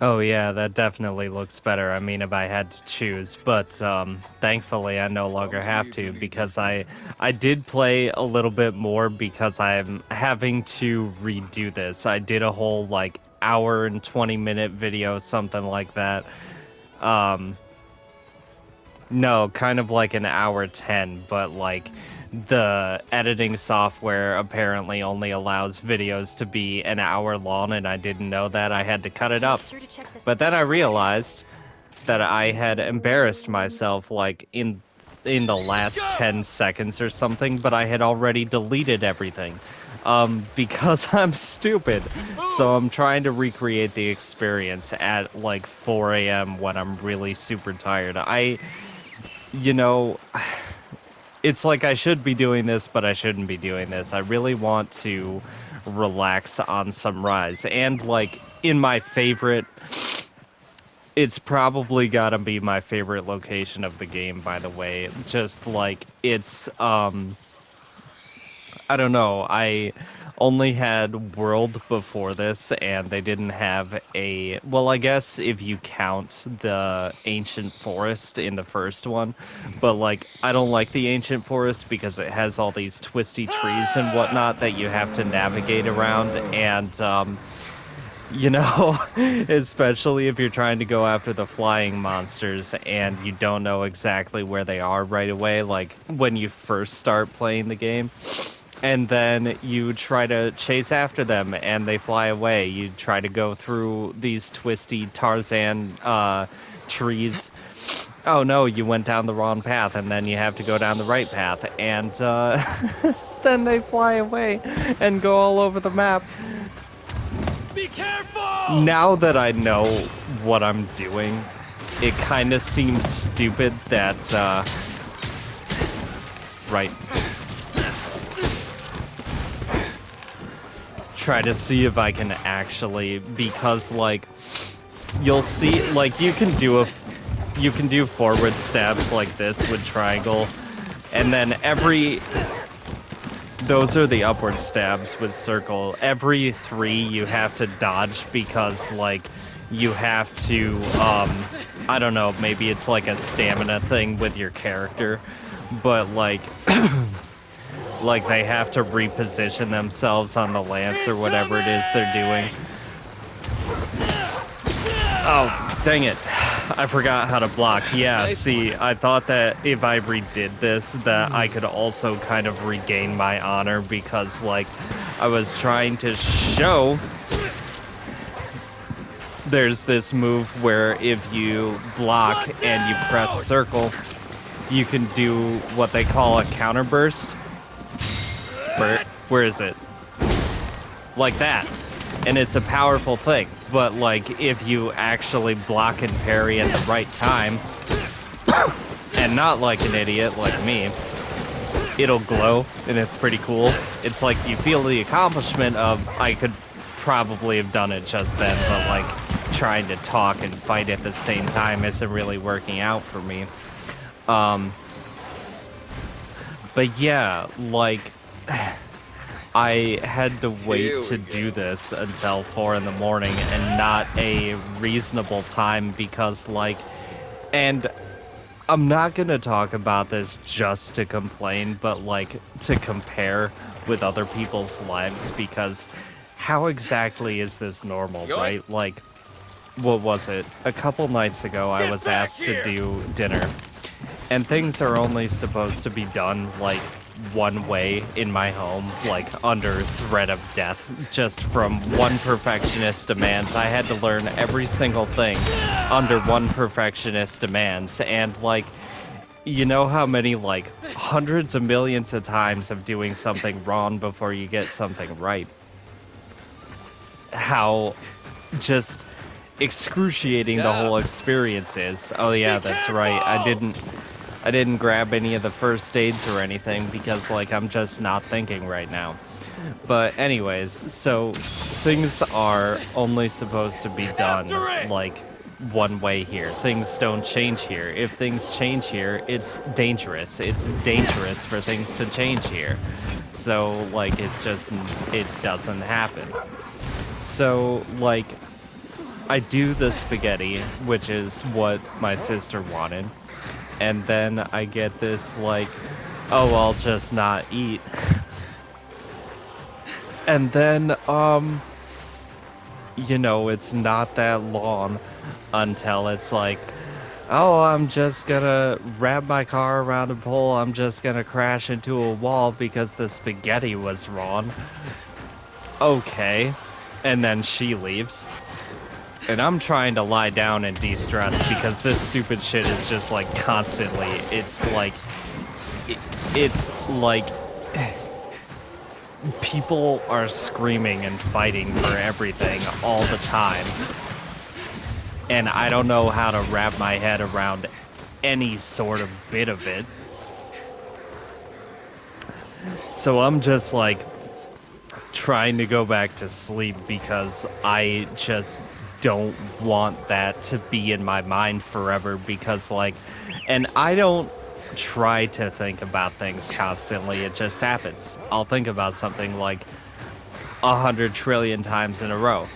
Oh yeah, that definitely looks better. I mean, if I had to choose, but thankfully I no longer have to because I did play a little bit more because I'm having to redo this. I did a whole like hour and 20-minute video, something like that. Um, no, kind of like an hour 10, but like the editing software apparently only allows videos to be an hour long, and I didn't know that. I had to cut it Make up. sure to check the But then I special order. realized that I had embarrassed myself like in the last 10 seconds or something, but I had already deleted everything. Because I'm stupid. So I'm trying to recreate the experience at like 4 a.m. when I'm really super tired. You know, it's like I should be doing this, but I shouldn't be doing this. I really want to relax on some rise. And like in my favorite, it's probably gotta be my favorite location of the game, by the way. Just like it's I don't know. I only had World before this, and they didn't have a. Well, I guess if you count the ancient forest in the first one, but like I don't like the ancient forest because it has all these twisty trees and whatnot that you have to navigate around, and especially if you're trying to go after the flying monsters and you don't know exactly where they are right away, like when you first start playing the game and then you try to chase after them and they fly away. You try to go through these twisty Tarzan trees. Oh no, you went down the wrong path and then you have to go down the right path and then they fly away and go all over the map. Be careful! Now that I know what I'm doing, it kind of seems stupid that right, try to see if I can actually, because like you'll see like you can do forward stabs like this with triangle, and then those are the upward stabs with circle. Every three you have to dodge because like you have to I don't know, maybe it's like a stamina thing with your character, but like like they have to reposition themselves on the lance or whatever it is they're doing. Oh, dang it. I forgot how to block. Yeah, Nice one. see, I thought that if I redid this, that I could also kind of regain my honor because, like, I was trying to show there's this move where if you block One and you press down! circle, you can do what they call a counter burst. Where is it? Like that. And it's a powerful thing. But like if you actually block and parry at the right time and not like an idiot like me, it'll glow and it's pretty cool. It's like you feel the accomplishment of I could probably have done it just then, but like trying to talk and fight at the same time isn't really working out for me. Um but yeah, like I had to wait Here to we do go. this until 4 in the morning and not a reasonable time because, like, and I'm not gonna talk about this just to complain, but like to compare with other people's lives because how exactly is this normal, Yoink! right? Like, what was it? A couple nights ago, I Get was back asked to here! do dinner and things are only supposed to be done like one way in my home, like under threat of death, just from one perfectionist demands. I had to learn every single thing under one perfectionist demands, and like, you know how many like hundreds of millions of times of doing something wrong before you get something right? How just excruciating the Yeah. whole experience is. Oh yeah, Be that's right. careful! I didn't grab any of the first aids or anything because like I'm just not thinking right now. But anyways, so things are only supposed to be done After it! like one way here. Things don't change here. If things change here, it's dangerous. It's dangerous for things to change here. So like it doesn't happen. So like I do the spaghetti, which is what my sister wanted, and then I get this like, oh, I'll just not eat. And then it's not that long until it's like, oh, I'm just gonna wrap my car around a pole, I'm just gonna crash into a wall because the spaghetti was wrong. Okay. And then she leaves. And I'm trying to lie down and de-stress because this stupid shit is just like constantly, it's like people are screaming and fighting for everything all the time. And I don't know how to wrap my head around any sort of bit of it. So I'm just like trying to go back to sleep because I just don't want that to be in my mind forever because and I don't try to think about things constantly, it just happens. I'll think about something like 100 trillion times in a row.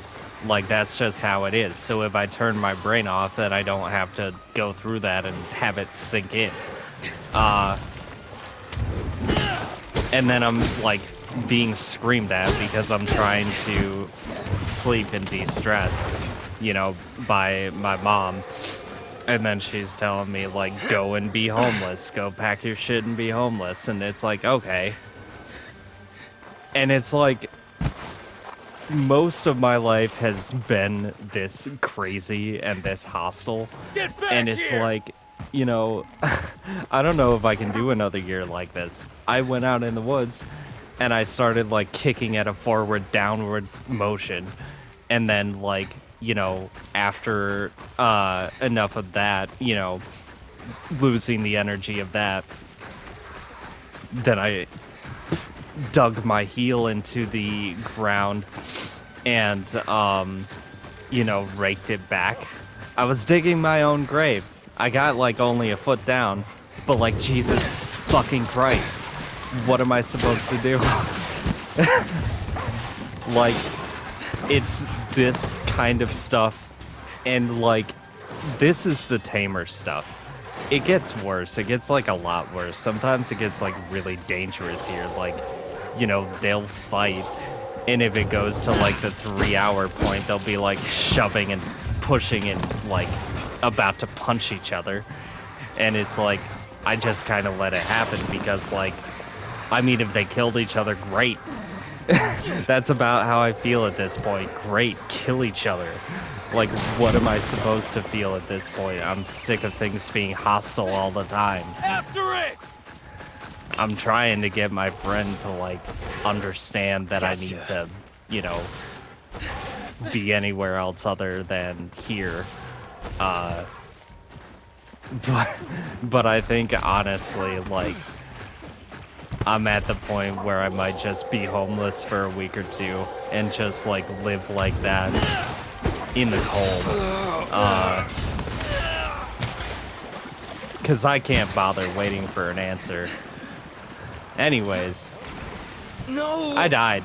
Like, that's just how it is. So if I turn my brain off, then I don't have to go through that and have it sink in. And then I'm like being screamed at because I'm trying to sleep and de-stress, by my mom. And then she's telling me, like, go and be homeless. Go pack your shit and be homeless. And it's like, okay. And it's like, most of my life has been this crazy and this hostile. Get back And it's here! like, I don't know if I can do another year like this. I went out in the woods and I started like kicking at a forward downward motion. And then after enough of that, losing the energy of that, then I dug my heel into the ground and raked it back. I was digging my own grave. I got like only a foot down, but like, Jesus fucking Christ, what am I supposed to do? Like, it's this kind of stuff, and like, this is the tamer stuff. It gets worse. It gets like a lot worse. Sometimes it gets like really dangerous here. Like, they'll fight, and if it goes to like the 3-hour point, they'll be like shoving and pushing and like about to punch each other. And it's like, I just kind of let it happen because like, I mean, if they killed each other, great. That's about how I feel at this point. Great, kill each other. Like, what am I supposed to feel at this point? I'm sick of things being hostile all the time. After it! I'm trying to get my friend to, like, understand that I need to, be anywhere else other than here. But I think, honestly, like, I'm at the point where I might just be homeless for a week or two and just, like, live like that in the cold. 'Cause I can't bother waiting for an answer. Anyways, No! I died.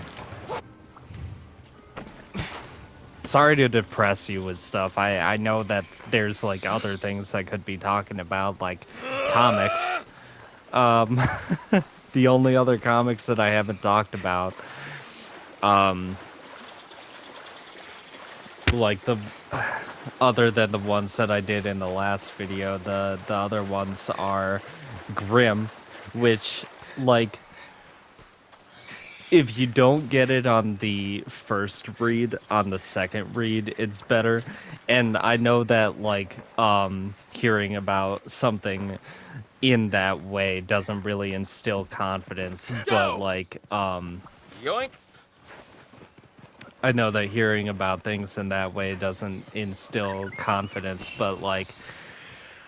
Sorry to depress you with stuff. I know that there's like other things I could be talking about, like comics. The only other comics that I haven't talked about, like other than the ones that I did in the last video, the other ones are Grimm, which, like, if you don't get it on the first read, on the second read, it's better. And I know that, like, hearing about something in that way doesn't really instill confidence, but, like, Yoink! I know that hearing about things in that way doesn't instill confidence, but, like,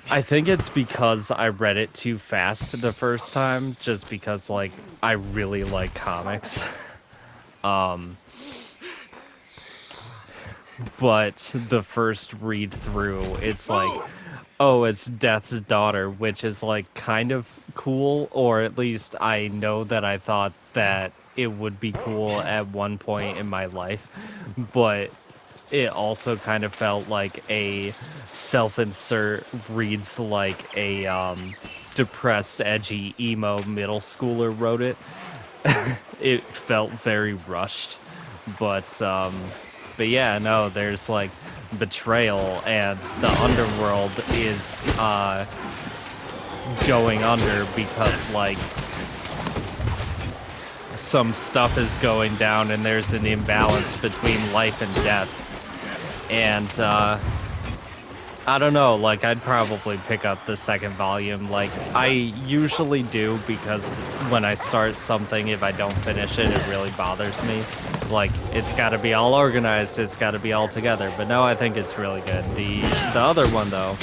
I think it's because I read it too fast the first time, just because, like, I really like comics. But the first read through, it's like, oh, it's Death's daughter, which is, like, kind of cool, or at least I know that I thought that it would be cool at one point in my life, but it also kind of felt like a self-insert reads like a depressed, edgy, emo middle schooler wrote it. It felt very rushed, but yeah, no, there's like betrayal, and the underworld is going under because like some stuff is going down and there's an imbalance between life and death. And I don't know, like I'd probably pick up the second volume. Like I usually do, because when I start something, if I don't finish it, it really bothers me. Like it's got to be all organized, it's got to be all together. But no, I think it's really good. The other one though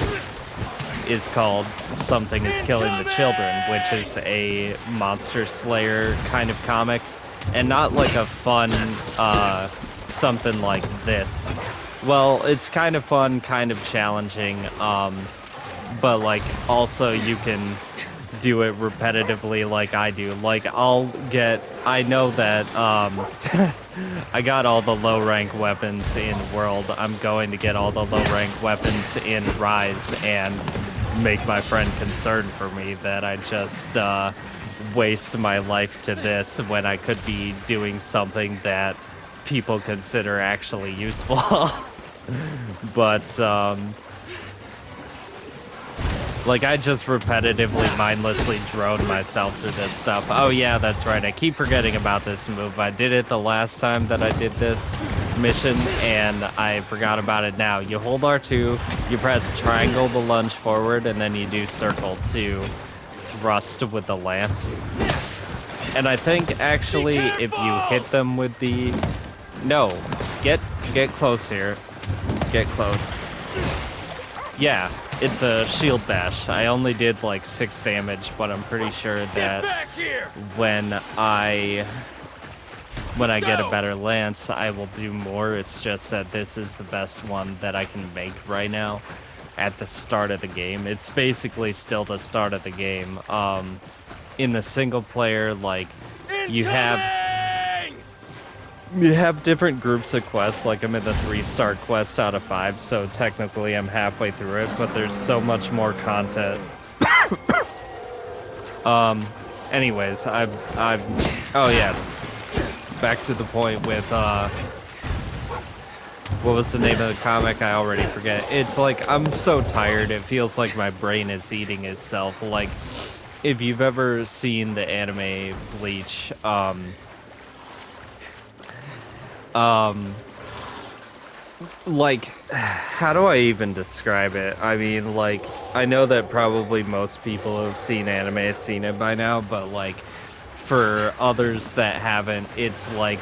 is called Something is Killing the Children, which is a monster slayer kind of comic, and not like a fun something like this. Well, it's kind of fun, kind of challenging, but like also you can do it repetitively like I do. Like I know that I got all the low rank weapons in World. I'm going to get all the low rank weapons in Rise and make my friend concerned for me that I just waste my life to this when I could be doing something that people consider actually useful. But like I just repetitively, mindlessly drone myself through this stuff. Oh yeah, that's right. I keep forgetting about this move. I did it the last time that I did this mission, and I forgot about it now. You hold R2, you press triangle to lunge forward, and then you do circle to thrust with the lance. And I think actually if you hit them with the... No, get close here. Get close. Yeah, it's a shield bash. I only did like 6 damage, but I'm pretty sure that when I get a better lance, I will do more. It's just that this is the best one that I can make right now at the start of the game. It's basically still the start of the game. In the single player, like you have different groups of quests. Like I'm in the 3-star quest out of 5, so technically I'm halfway through it, but there's so much more content. Anyways, oh yeah, back to the point with what was the name of the comic? I already forget. It's like I'm so tired, it feels like my brain is eating itself. Like if you've ever seen the anime Bleach, like, how do I even describe it? I mean, like, I know that probably most people who have seen anime have seen it by now, but like, for others that haven't, it's like,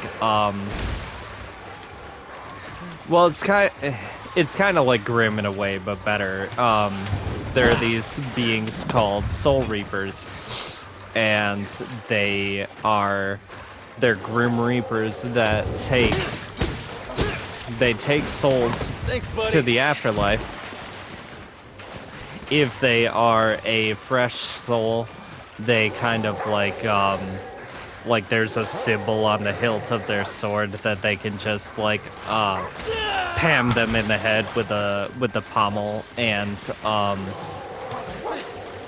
well, it's kind of like Grim in a way, but better. There are these beings called Soul Reapers, and they're Grim Reapers that take souls to the afterlife. If they are a fresh soul, they kind of like there's a symbol on the hilt of their sword that they can just like pam them in the head with the pommel, and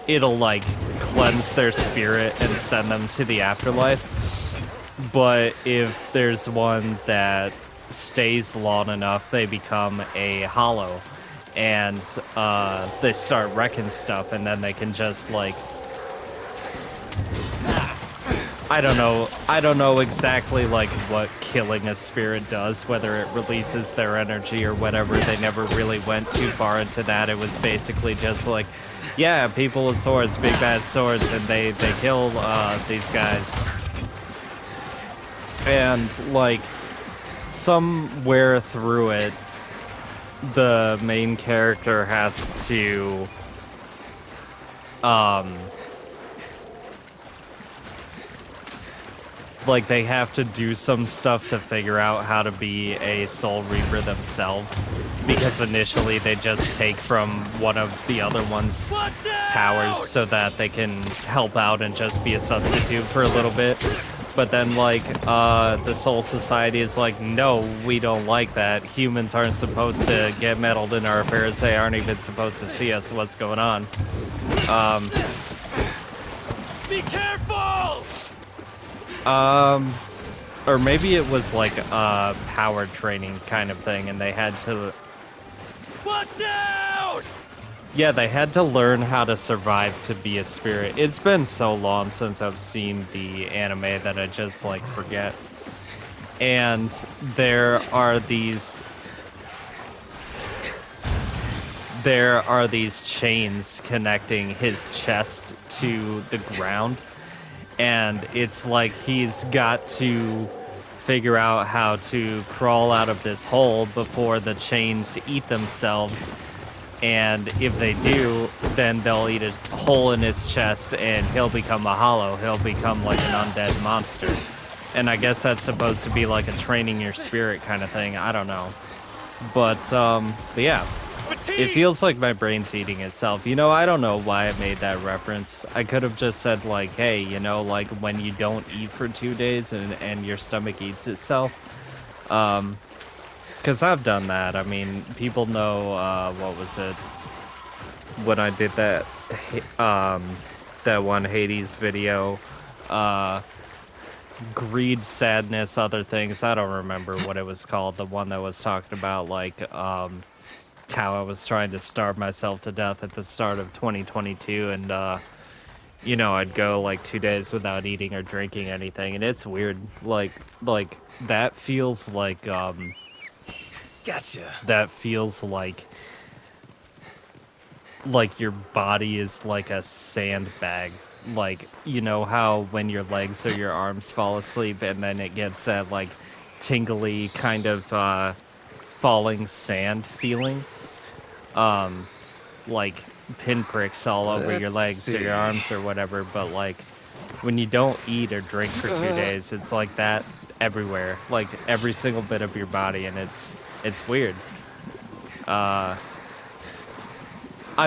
it'll like cleanse their spirit and send them to the afterlife. But if there's one that stays long enough, they become a hollow, and they start wrecking stuff, and then they can just like, I don't know exactly like what killing a spirit does, whether it releases their energy or whatever. They never really went too far into that. It was basically just like, yeah, people with swords, big bad swords, and they kill these guys. And like somewhere through it, the main character has to like they have to do some stuff to figure out how to be a Soul Reaper themselves, because initially they just take from one of the other one's powers so that they can help out and just be a substitute for a little bit. But then, like, the Soul Society is like, no, we don't like that. Humans aren't supposed to get meddled in our affairs. They aren't even supposed to see us. What's going on? Be careful! Or maybe it was like a power training kind of thing, and they had to... Watch out! Yeah, they had to learn how to survive to be a spirit. It's been so long since I've seen the anime that I just, like, forget. And there are these chains connecting his chest to the ground. And it's like he's got to figure out how to crawl out of this hole before the chains eat themselves. And if they do, then they'll eat a hole in his chest and he'll become a hollow. He'll become like an undead monster. And I guess that's supposed to be like a training your spirit kind of thing. I don't know. But yeah. It feels like my brain's eating itself. You know, I don't know why I made that reference. I could have just said, like, hey, you know, like, when you don't eat for 2 days and your stomach eats itself. Because I've done that. I mean, people know, what was it? When I did that, that one Hades video, greed, sadness, other things. I don't remember what it was called. The one that was talking about, like, how I was trying to starve myself to death at the start of 2022, and you know, I'd go like 2 days without eating or drinking anything, and it's weird. Like that feels like Gotcha. that feels like your body is like a sandbag. Like, you know how when your legs or your arms fall asleep and then it gets that like tingly kind of falling sand feeling, like pinpricks all over your legs or your arms or whatever. But like when you don't eat or drink for 2 days, it's like that everywhere, like every single bit of your body, and it's weird. I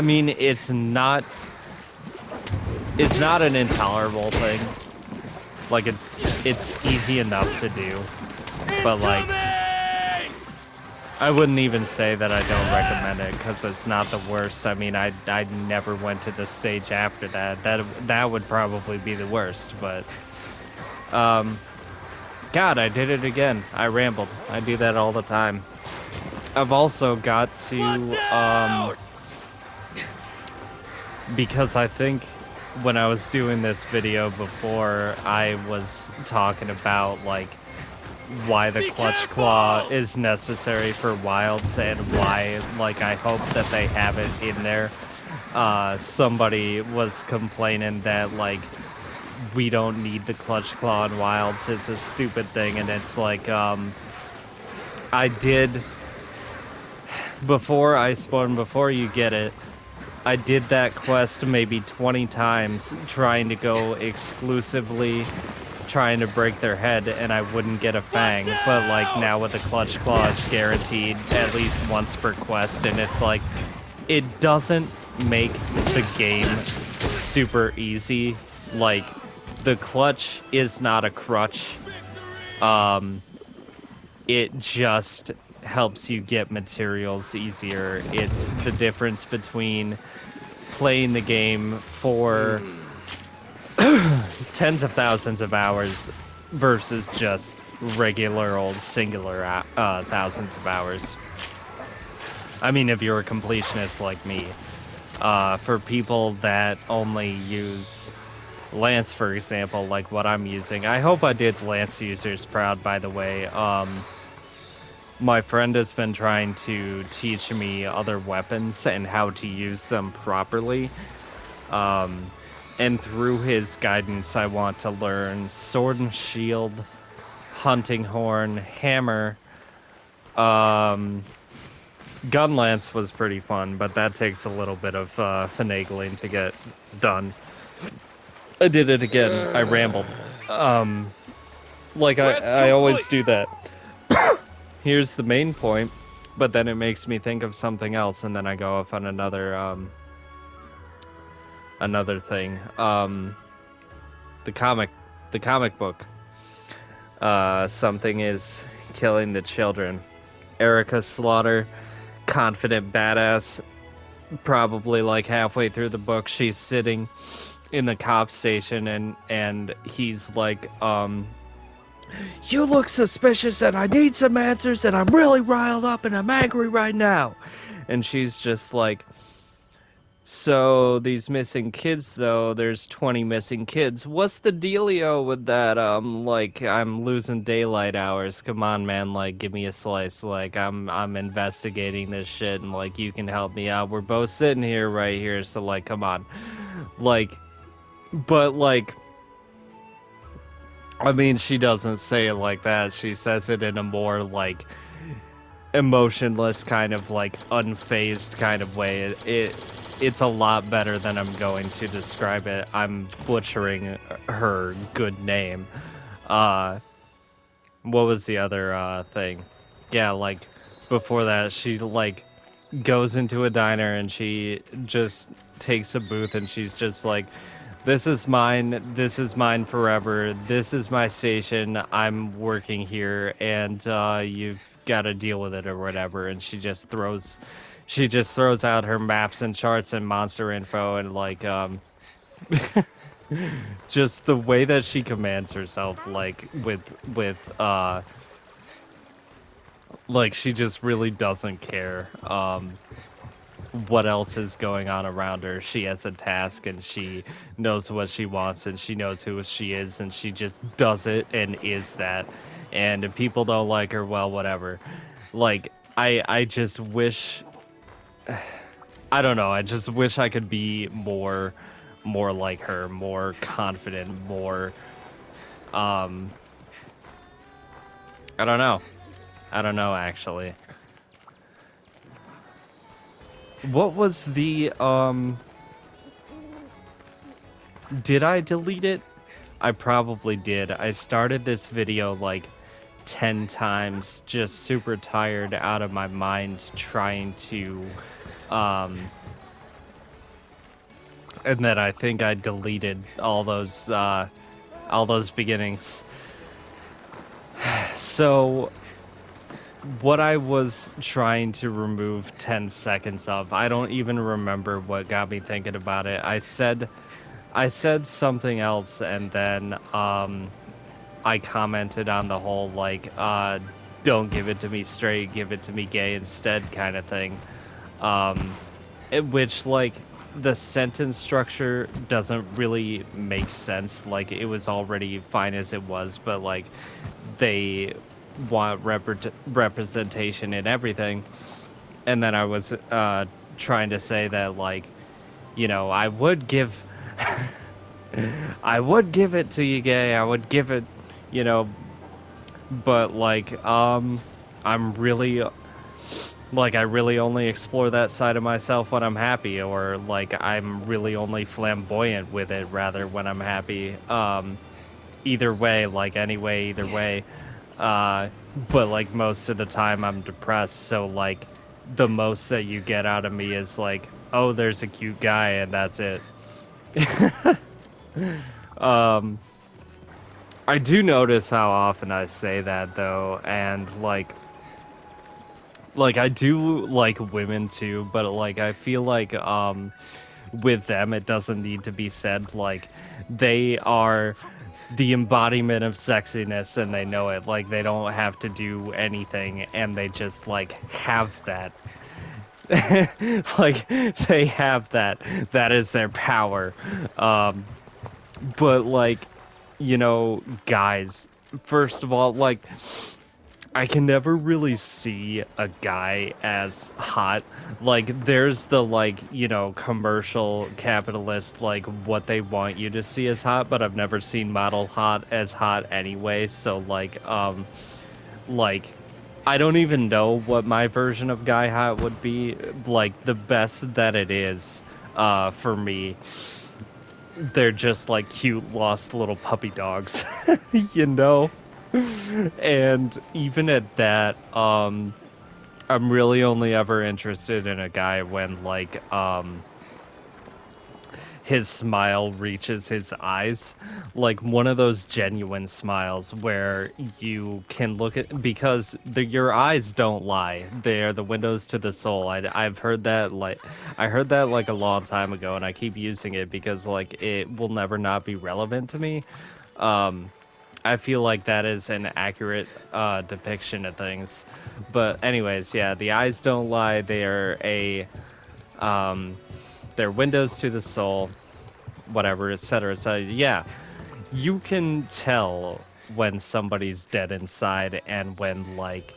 mean, it's not an intolerable thing. Like it's easy enough to do, but like I wouldn't even say that I don't recommend it because it's not the worst. I mean, I never went to the stage after that. That would probably be the worst, but God, I did it again. I rambled. I do that all the time. I've also got to because I think when I was doing this video before, I was talking about like why the clutch claw is necessary for wilds and why, like, I hope that they have it in there. Somebody was complaining that like we don't need the clutch claw in wilds. It's a stupid thing, and it's like I did before Iceborne, before you get it, I did that quest maybe 20 times trying to go exclusively trying to break their head, and I wouldn't get a fang. But like now with the clutch claw, it's guaranteed at least once per quest, and it's like it doesn't make the game super easy. Like the clutch is not a crutch. It just helps you get materials easier. It's the difference between playing the game for tens of thousands of hours versus just regular old singular thousands of hours. I mean, if you're a completionist like me. For people that only use Lance, for example, like what I'm using, I hope I did Lance users proud, by the way. My friend has been trying to teach me other weapons and how to use them properly. And through his guidance, I want to learn Sword and Shield, Hunting Horn, Hammer. Gun Lance was pretty fun, but that takes a little bit of finagling to get done. I did it again. I rambled. Like I always do that. Here's the main point, but then it makes me think of something else, and then I go off on another thing. The comic book. Something is killing the children. Erica Slaughter, confident badass, probably like halfway through the book, she's sitting in the cop station and he's like, you look suspicious and I need some answers and I'm really riled up and I'm angry right now. And she's just like, so these missing kids though, there's 20 missing kids. What's the dealio with that? Like I'm losing daylight hours. Come on, man, like give me a slice. Like I'm investigating this shit and like you can help me out. We're both sitting here right here, so like come on. Like but like I mean, she doesn't say it like that. She says it in a more like emotionless kind of like unfazed kind of way. It's a lot better than I'm going to describe it. I'm butchering her good name. Uh what was the other thing? Yeah, like before that she like goes into a diner and she just takes a booth and she's just like, this is mine forever, this is my station, I'm working here, and you've got to deal with it or whatever. And she just throws out her maps and charts and monster info and like just the way that she commands herself, like with like she just really doesn't care what else is going on around her. She has a task and she knows what she wants and she knows who she is and she just does it and is that. And if people don't like her, well, whatever. Like I just wish I don't know, I just wish I could be more like her, more confident, more um I don't know. I don't know actually. What was the did I delete it? I probably did. I started this video like 10 times, just super tired out of my mind trying to and then I think I deleted all those beginnings. So what I was trying to remove 10 seconds of, I don't even remember what got me thinking about it. I said something else and then I commented on the whole like don't give it to me straight, give it to me gay instead kind of thing. Which like the sentence structure doesn't really make sense. Like it was already fine as it was, but like they want representation in everything. And then I was trying to say that like, you know, I would give I would give it to you, gay. I would give it, you know, but like I'm really like I really only explore that side of myself when I'm happy, or like I'm really only flamboyant with it rather when I'm happy. Either way, like anyway, either way. But like most of the time I'm depressed, so like the most that you get out of me is like, oh, there's a cute guy and that's it. um I do notice how often I say that though, and like I do like women too, but like I feel like with them it doesn't need to be said. Like they are the embodiment of sexiness and they know it. Like they don't have to do anything and they just like have that. Like they have that. That is their power. But like, you know, guys, first of all, like I can never really see a guy as hot. Like, there's the, like, you know, commercial capitalist, like, what they want you to see as hot, but I've never seen model hot as hot anyway, so, like, I don't even know what my version of guy hot would be. Like, the best that it is, for me, they're just, like, cute, lost little puppy dogs, you know? And even at that, I'm really only ever interested in a guy when like his smile reaches his eyes, like one of those genuine smiles where you can look at, because your eyes don't lie, they're the windows to the soul. I've heard that, like, I heard that like a long time ago, and I keep using it because like it will never not be relevant to me. um I feel like that is an accurate depiction of things. But anyways, yeah, the eyes don't lie. Um, they're windows to the soul, whatever, etc. So yeah, you can tell when somebody's dead inside and when, like,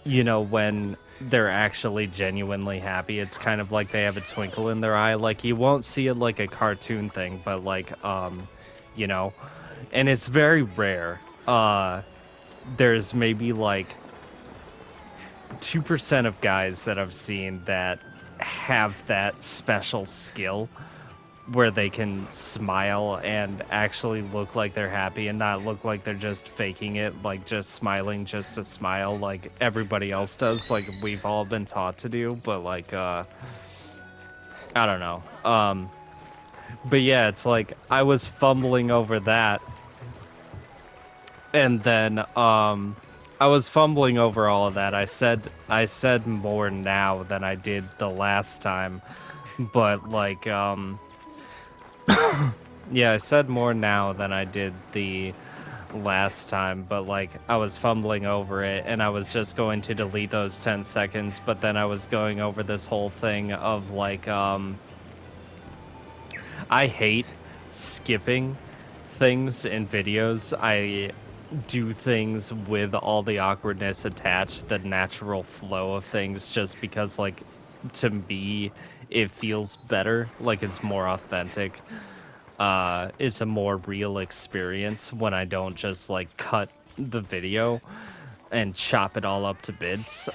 when they're actually genuinely happy. It's kind of like they have a twinkle in their eye. Like, you won't see it like a cartoon thing, but like, you know, and it's very rare. There's maybe like 2% of guys that I've seen that have that special skill where they can smile and actually look like they're happy and not look like they're just faking it, like just smiling just to smile like everybody else does, like we've all been taught to do. But like, I don't know. But yeah, it's like I was fumbling over that, and then I was fumbling over all of that. I said more now than I did the last time, but like, yeah, I said more now than I did the last time, but like I was fumbling over it and I was just going to delete those 10 seconds, but then I was going over this whole thing of like, I hate skipping things in videos. I do things with all the awkwardness attached, the natural flow of things, just because, like, to me, it feels better. Like, it's more authentic. It's a more real experience when I don't just, like, cut the video and chop it all up to bits.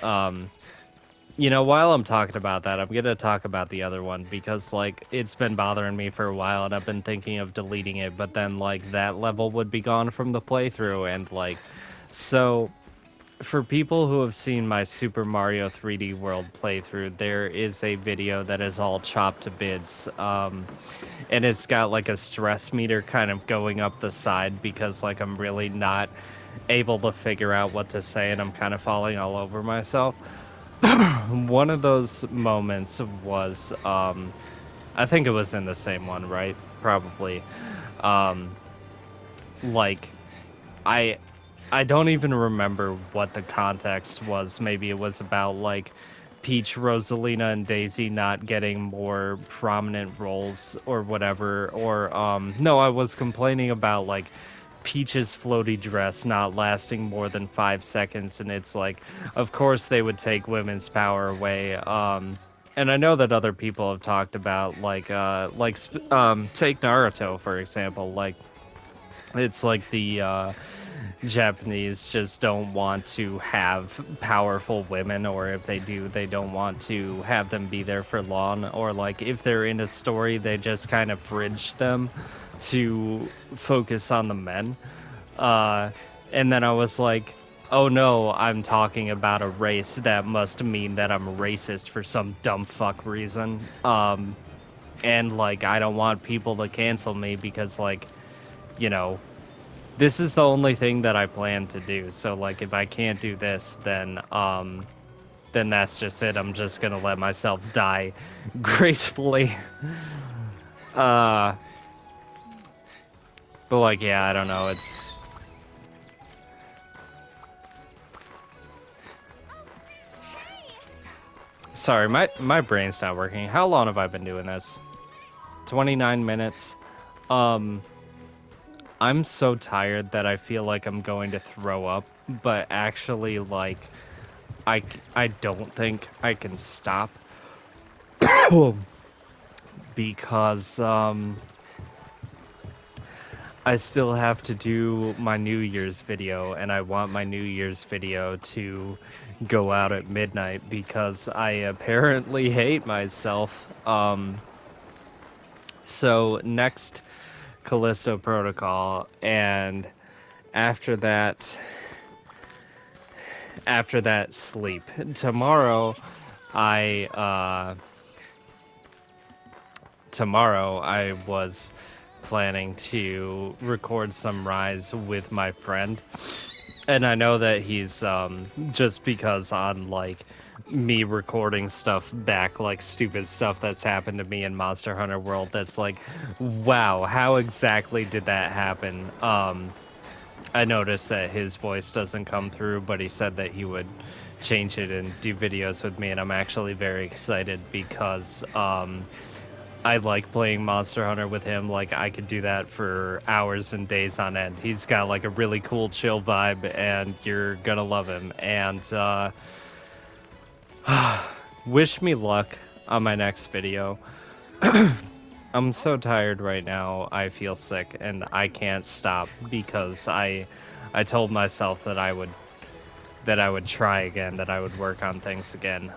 While I'm talking about that, I'm gonna talk about the other one because, like, it's been bothering me for a while and I've been thinking of deleting it, but then, like, that level would be gone from the playthrough, and, like, so, for people who have seen my Super Mario 3D World playthrough, there is a video that is all chopped to bits, and it's got, like, a stress meter kind of going up the side because, like, I'm really not able to figure out what to say and I'm kind of falling all over myself. One of those moments was, I think it was in the same one, right? Probably. Um, like, I I don't even remember what the context was. Maybe it was about, like, Peach, Rosalina, and Daisy not getting more prominent roles or whatever. Or, no, I was complaining about, like, Peach's floaty dress not lasting more than 5 seconds, and it's like, of course they would take women's power away. And I know that other people have talked about, like, take Naruto, for example. Like, it's like the, Japanese just don't want to have powerful women, or if they do, they don't want to have them be there for long, or like if they're in a story, they just kind of bridge them to focus on the men. Uh, and then I was like, oh no, I'm talking about a race. That must mean that I'm racist for some dumb fuck reason. And like, I don't want people to cancel me because, like, you know, this is the only thing that I plan to do. So like, if I can't do this, then that's just it. I'm just gonna let myself die gracefully. Uh, but like, yeah, I don't know. It's sorry, my brain's not working. How long have I been doing this? 29 minutes. Um, I'm so tired that I feel like I'm going to throw up, but actually, like, I don't think I can stop because I still have to do my New Year's video, and I want my New Year's video to go out at midnight because I apparently hate myself. So next, Callisto Protocol, and after that, sleep. Tomorrow, I tomorrow I was planning to record some Rise with my friend. And I know that he's just because on like me recording stuff back, like stupid stuff that's happened to me in Monster Hunter World, that's like, wow, how exactly did that happen? I noticed that his voice doesn't come through, but he said that he would change it and do videos with me, and I'm actually very excited because I like playing Monster Hunter with him. Like, I could do that for hours and days on end. He's got like a really cool chill vibe, and you're gonna love him. And wish me luck on my next video. I'm so tired right now. I feel sick and I can't stop because I told myself that I would try again, that I would work on things again.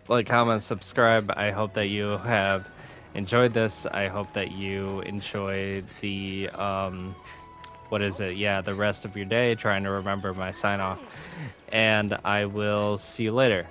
Like, comment, subscribe. I hope that you have enjoyed this. I hope that you enjoy the what is it? Yeah, the rest of your day, trying to remember my sign off. And I will see you later.